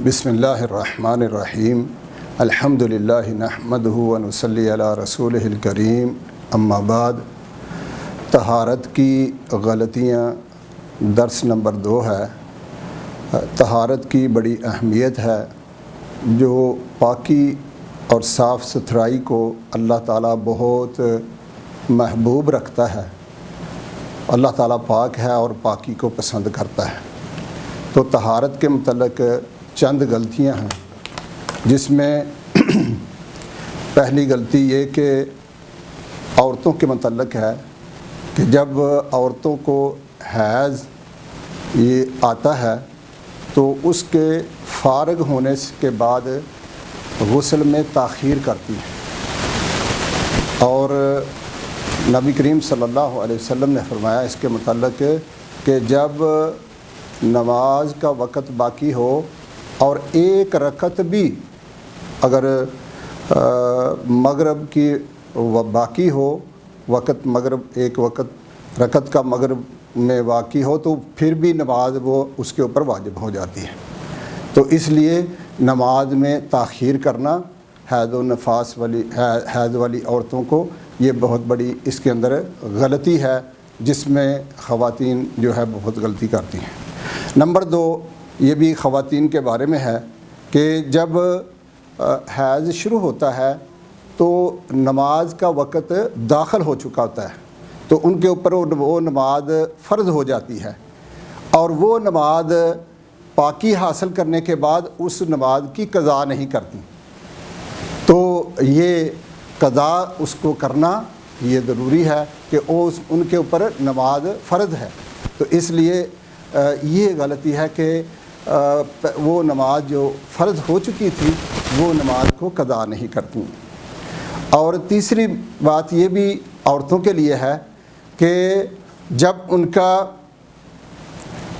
بسم اللہ الرحمن الرحیم الحمدللہ نحمدہ ونصلی علی رسولہ الکریم اما بعد۔ طہارت کی غلطیاں درس نمبر 2 ہے۔ طہارت کی بڑی اہمیت ہے، جو پاکی اور صاف ستھرائی کو اللہ تعالیٰ بہت محبوب رکھتا ہے۔ اللہ تعالیٰ پاک ہے اور پاکی کو پسند کرتا ہے۔ تو طہارت کے متعلق چند غلطیاں ہیں، جس میں پہلی غلطی یہ کہ عورتوں کے متعلق ہے کہ جب عورتوں کو حیض یہ آتا ہے تو اس کے فارغ ہونے کے بعد غسل میں تاخیر کرتی ہیں، اور نبی کریم صلی اللہ علیہ وسلم نے فرمایا اس کے متعلق کہ جب نماز کا وقت باقی ہو اور ایک رکعت بھی اگر مغرب کی باقی ہو، وقت مغرب ایک وقت رکعت کا مغرب میں باقی ہو، تو پھر بھی نماز وہ اس کے اوپر واجب ہو جاتی ہے۔ تو اس لیے نماز میں تاخیر کرنا حیض و نفاس حیض والی عورتوں کو یہ بہت بڑی اس کے اندر غلطی ہے، جس میں خواتین جو ہے بہت غلطی کرتی ہیں۔ نمبر 2 یہ بھی خواتین کے بارے میں ہے کہ جب حیض شروع ہوتا ہے تو نماز کا وقت داخل ہو چکا ہوتا ہے، تو ان کے اوپر وہ نماز فرض ہو جاتی ہے، اور وہ نماز پاکی حاصل کرنے کے بعد اس نماز کی قضا نہیں کرتی۔ تو یہ قضا اس کو کرنا یہ ضروری ہے کہ ان کے اوپر نماز فرض ہے۔ تو اس لیے یہ غلطی ہے کہ وہ نماز جو فرض ہو چکی تھی وہ نماز کو قضا نہیں کرتی۔ اور تیسری بات یہ بھی عورتوں کے لیے ہے کہ جب ان کا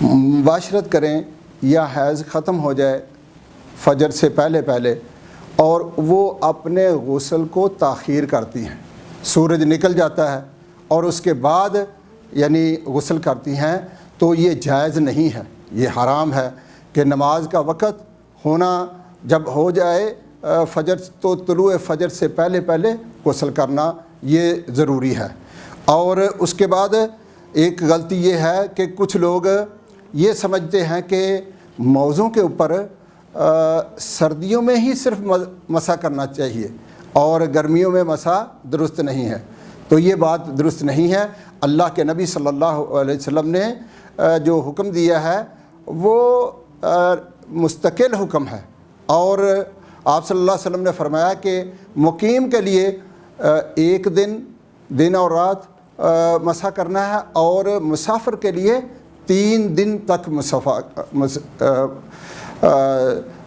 مباشرت کریں یا حیض ختم ہو جائے فجر سے پہلے اور وہ اپنے غسل کو تاخیر کرتی ہیں، سورج نکل جاتا ہے اور اس کے بعد یعنی غسل کرتی ہیں، تو یہ جائز نہیں ہے، یہ حرام ہے کہ نماز کا وقت ہونا جب ہو جائے فجر تو طلوع فجر سے پہلے غسل کرنا یہ ضروری ہے۔ اور اس کے بعد ایک غلطی یہ ہے کہ کچھ لوگ یہ سمجھتے ہیں کہ موضوع کے اوپر سردیوں میں ہی صرف مسح کرنا چاہیے اور گرمیوں میں مسح درست نہیں ہے۔ تو یہ بات درست نہیں ہے۔ اللہ کے نبی صلی اللہ علیہ وسلم نے جو حکم دیا ہے وہ مستقل حکم ہے، اور آپ صلی اللہ علیہ وسلم نے فرمایا کہ مقیم کے لیے ایک دن اور رات مسح کرنا ہے، اور مسافر کے لیے 3 دن تک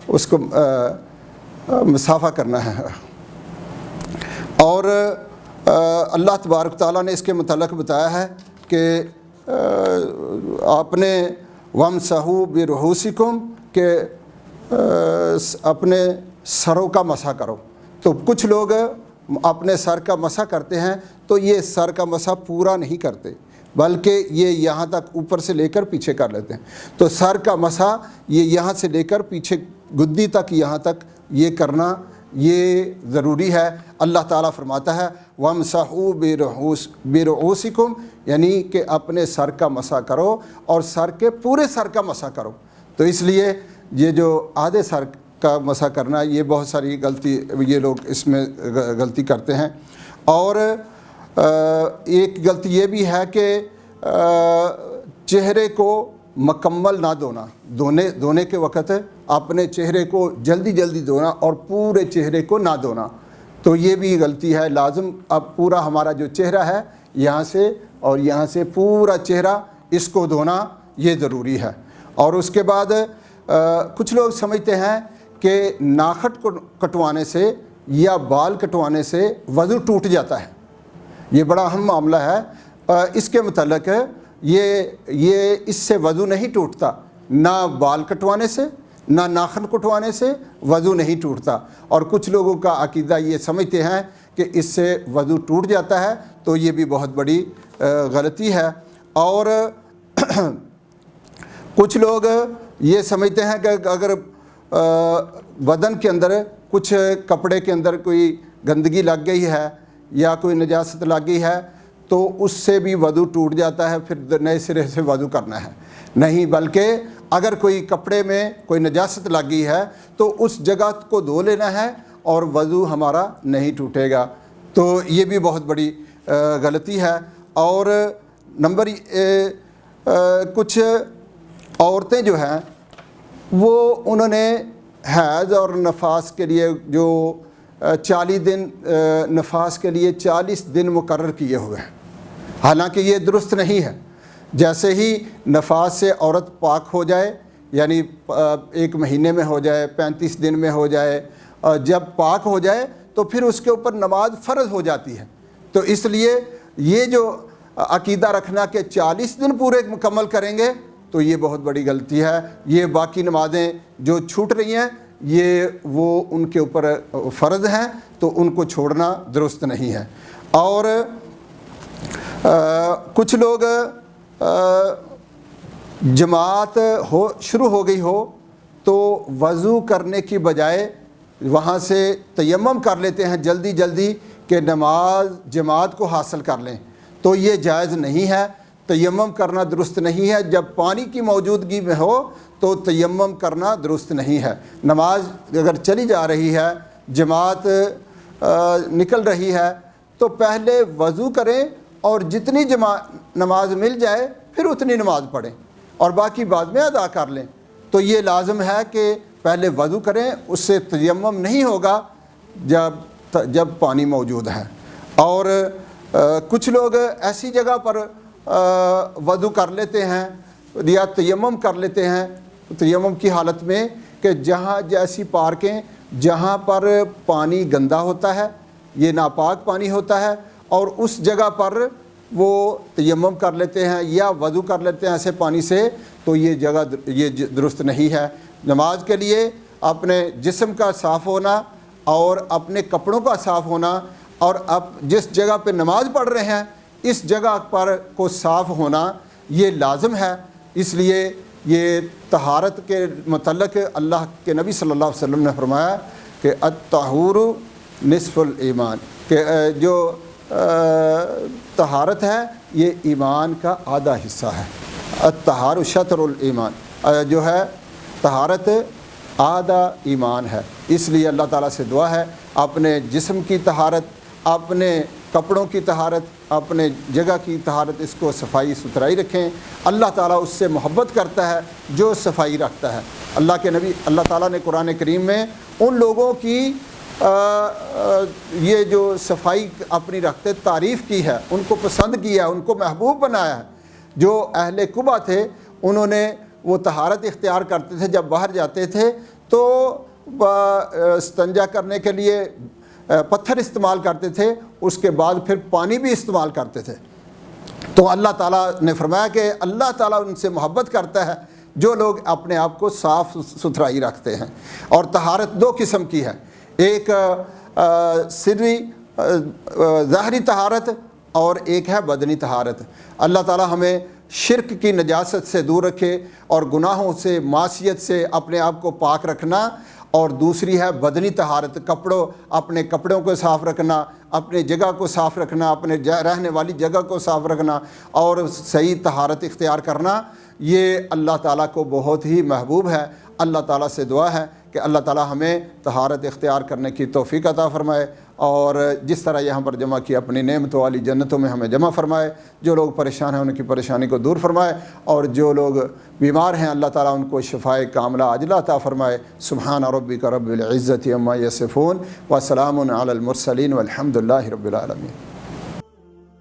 اس کو مسافہ کرنا ہے۔ اور اللہ تبارک تعالیٰ نے اس کے متعلق بتایا ہے کہ آپ نے وَامْسَحُوا بِرُؤُوسِكُمْ کہ اپنے سروں کا مسح کرو۔ تو کچھ لوگ اپنے سر کا مسح کرتے ہیں، تو یہ سر کا مسح پورا نہیں کرتے، بلکہ یہ یہاں تک اوپر سے لے کر پیچھے کر لیتے ہیں۔ تو سر کا مسح یہ یہاں سے لے کر پیچھے گدی تک یہاں تک یہ کرنا یہ ضروری ہے۔ اللہ تعالیٰ فرماتا ہے وَامْسَحُوا بِرُؤُوسِكُمْ، یعنی کہ اپنے سر کا مسح کرو اور پورے سر کا مسح کرو۔ تو اس لیے یہ جو آدھے سر کا مسح کرنا یہ بہت ساری غلطی یہ لوگ اس میں غلطی کرتے ہیں۔ اور ایک غلطی یہ بھی ہے کہ چہرے کو مکمل نہ دھونے کے وقت اپنے چہرے کو جلدی دھونا اور پورے چہرے کو نہ دھونا، تو یہ بھی غلطی ہے۔ لازم اب پورا ہمارا جو چہرہ ہے یہاں سے اور یہاں سے پورا چہرہ اس کو دھونا یہ ضروری ہے۔ اور اس کے بعد کچھ لوگ سمجھتے ہیں کہ ناخن کو کٹوانے سے یا بال کٹوانے سے وضو ٹوٹ جاتا ہے۔ یہ بڑا اہم معاملہ ہے۔ اس کے متعلق یہ اس سے وضو نہیں ٹوٹتا، نہ بال کٹوانے سے نہ ناخن کٹوانے سے وضو نہیں ٹوٹتا۔ اور کچھ لوگوں کا عقیدہ یہ سمجھتے ہیں کہ اس سے وضو ٹوٹ جاتا ہے، تو یہ بھی بہت بڑی غلطی ہے۔ اور کچھ لوگ یہ سمجھتے ہیں کہ اگر بدن کے اندر کچھ کپڑے کے اندر کوئی گندگی لگ گئی ہے یا کوئی نجاست لگ گئی ہے تو اس سے بھی وضو ٹوٹ جاتا ہے، پھر نئے سرے سے وضو کرنا ہے نہیں، بلکہ اگر کوئی کپڑے میں کوئی نجاست لگ گئی ہے تو اس جگہ کو دھو لینا ہے اور وضو ہمارا نہیں ٹوٹے گا۔ تو یہ بھی بہت بڑی غلطی ہے۔ اور نمبر کچھ عورتیں جو ہیں وہ انہوں نے حیض اور نفاس کے لیے جو 40 دن نفاس کے لیے 40 دن مقرر کیے ہوئے ہیں، حالانکہ یہ درست نہیں ہے۔ جیسے ہی نفاس سے عورت پاک ہو جائے، یعنی 1 مہینے میں ہو جائے، 35 دن میں ہو جائے، جب پاک ہو جائے تو پھر اس کے اوپر نماز فرض ہو جاتی ہے۔ تو اس لیے یہ جو عقیدہ رکھنا کہ 40 دن پورے مکمل کریں گے تو یہ بہت بڑی غلطی ہے۔ یہ باقی نمازیں جو چھوٹ رہی ہیں یہ وہ ان کے اوپر فرض ہیں، تو ان کو چھوڑنا درست نہیں ہے۔ اور کچھ لوگ جماعت شروع ہو گئی ہو تو وضو کرنے کی بجائے وہاں سے تیمم کر لیتے ہیں جلدی جلدی کہ نماز جماعت کو حاصل کر لیں، تو یہ جائز نہیں ہے۔ تیمم کرنا درست نہیں ہے۔ جب پانی کی موجودگی میں ہو تو تیمم کرنا درست نہیں ہے۔ نماز اگر چلی جا رہی ہے، جماعت نکل رہی ہے، تو پہلے وضو کریں اور جتنی نماز مل جائے پھر اتنی نماز پڑھیں اور باقی بعد میں ادا کر لیں۔ تو یہ لازم ہے کہ پہلے وضو کریں، اس سے تیمم نہیں ہوگا جب پانی موجود ہے۔ اور کچھ لوگ ایسی جگہ پر وضو کر لیتے ہیں یا تیمم کر لیتے ہیں تیمم کی حالت میں کہ جہاں جیسی پارکیں جہاں پر پانی گندا ہوتا ہے، یہ ناپاک پانی ہوتا ہے، اور اس جگہ پر وہ تیمم کر لیتے ہیں یا وضو کر لیتے ہیں ایسے پانی سے، تو یہ جگہ یہ درست نہیں ہے۔ نماز کے لیے اپنے جسم کا صاف ہونا اور اپنے کپڑوں کا صاف ہونا اور جس جگہ پہ نماز پڑھ رہے ہیں اس جگہ پر کو صاف ہونا یہ لازم ہے۔ اس لیے یہ طہارت کے متعلق اللہ کے نبی صلی اللہ علیہ وسلم نے فرمایا کہ الطہور نصف الایمان، کہ جو طہارت ہے یہ ایمان کا آدھا حصہ ہے۔ الطہار شطر الایمان، جو ہے طہارت آدھا ایمان ہے۔ اس لیے اللہ تعالیٰ سے دعا ہے اپنے جسم کی طہارت، اپنے کپڑوں کی طہارت، اپنے جگہ کی طہارت، اس کو صفائی ستھرائی رکھیں۔ اللہ تعالیٰ اس سے محبت کرتا ہے جو صفائی رکھتا ہے۔ اللہ کے نبی اللہ تعالیٰ نے قرآن کریم میں ان لوگوں کی یہ جو صفائی اپنی رکھتے تعریف کی ہے، ان کو پسند کیا ہے، ان کو محبوب بنایا ہے۔ جو اہل قبا تھے انہوں نے وہ طہارت اختیار کرتے تھے، جب باہر جاتے تھے تو استنجا کرنے کے لیے پتھر استعمال کرتے تھے، اس کے بعد پھر پانی بھی استعمال کرتے تھے۔ تو اللہ تعالیٰ نے فرمایا کہ اللہ تعالیٰ ان سے محبت کرتا ہے جو لوگ اپنے آپ کو صاف ستھرائی رکھتے ہیں۔ اور طہارت 2 قسم کی ہے، ایک سری ظاہری طہارت اور ایک ہے بدنی طہارت۔ اللہ تعالیٰ ہمیں شرک کی نجاست سے دور رکھے اور گناہوں سے، معصیت سے اپنے آپ کو پاک رکھنا، اور دوسری ہے بدنی طہارت، اپنے کپڑوں کو صاف رکھنا، اپنے جگہ کو صاف رکھنا، اپنے رہنے والی جگہ کو صاف رکھنا اور صحیح طہارت اختیار کرنا۔ یہ اللہ تعالیٰ کو بہت ہی محبوب ہے۔ اللہ تعالیٰ سے دعا ہے کہ اللہ تعالیٰ ہمیں طہارت اختیار کرنے کی توفیق عطا فرمائے، اور جس طرح یہاں پر جمع کی اپنی نعمتوں والی جنتوں میں ہمیں جمع فرمائے۔ جو لوگ پریشان ہیں ان کی پریشانی کو دور فرمائے، اور جو لوگ بیمار ہیں اللہ تعالیٰ ان کو شفائے کاملہ عاجلہ عطا فرمائے۔ سبحان ربک رب العزت عما یصفون وسلام علی المرسلین والحمد للہ رب العالمین۔